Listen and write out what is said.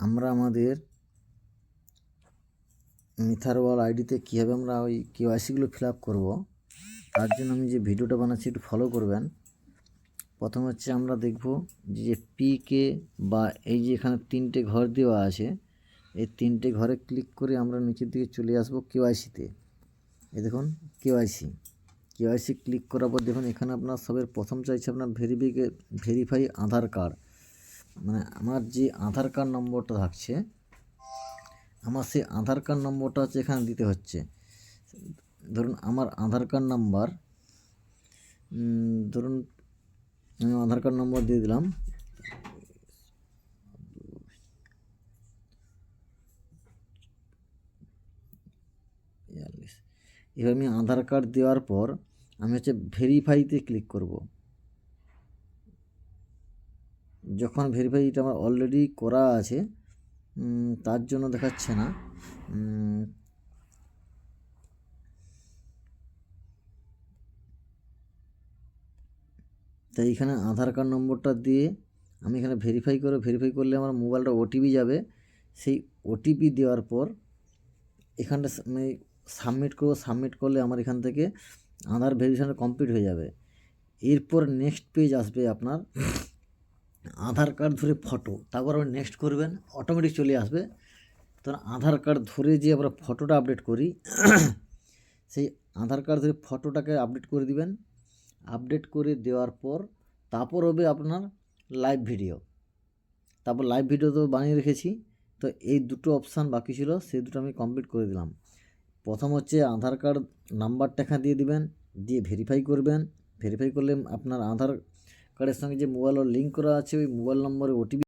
আমরা আমাদের মিথারওয়াল আইডিতে কীভাবে আমরা ওই কেওয়াইসিগুলো ফিল আপ করবো, তার জন্য আমি যে ভিডিওটা বানাচ্ছি একটু ফলো করবেন। প্রথম হচ্ছে আমরা দেখব যে পিকে বা এই যে এখানে 3টে ঘর দেওয়া আছে, এই 3টে ঘরে ক্লিক করে আমরা নিচের দিকে চলে আসব কেওয়াইসিতে। এই দেখুন কেওয়াইসি ক্লিক করার পর দেখুন এখানে আপনার সবের প্রথম চাইছে আপনার ভেরিফাই আধার কার্ড। মানে আমার যে আধার কার্ড নম্বরটা থাকছে, আমার সেই আধার কার্ড নম্বরটা হচ্ছে এখানে দিতে হচ্ছে। ধরুন আমার আধার কার্ড নাম্বার, ধরুন আমি আধার কার্ড নম্বর দিয়ে দিলাম, এবার আমি আধার কার্ড দেওয়ার পর আমি হচ্ছে ভেরিফাইতে ক্লিক করব। যখন ভেরিফাই এটা আমার অলরেডি করা আছে তার জন্য দেখাচ্ছে না। তাই এখানে আধার কার্ড নম্বরটা দিয়ে আমি এখানে ভেরিফাই করলে আমার মোবাইলটা ওটিপি যাবে। সেই ওটিপি দেওয়ার পর এখানটা আমি সাবমিট করলে আমার এখান থেকে আধার ভেরিফিকেশন কমপ্লিট হয়ে যাবে। এরপর নেক্সট পেজ আসবে আপনার আধার কার্ড ধরে ফটো, তারপর আপনি নেক্সট করবেন, অটোমেটিক চলে আসবে। তখন আধার কার্ড ধরে যে আমরা ফটোটা আপডেট করি সেই আধার কার্ড ধরে ফটোটাকে আপডেট করে দিবেন। আপডেট করে দেওয়ার পর তারপর হবে আপনার লাইভ ভিডিও। তারপর লাইভ ভিডিও তো বানিয়ে রেখেছি, তো এই দুটো অপশান বাকি ছিল, সেই দুটো আমি কমপ্লিট করে দিলাম। প্রথম হচ্ছে আধার কার্ড নাম্বারটা এখানে দিয়ে দিবেন, দিয়ে ভেরিফাই করবেন। ভেরিফাই করলে আপনার আধার কার্ডের সঙ্গে যে মোবাইল লিঙ্ক করা আছে ওই মোবাইল নম্বরে ওটিপি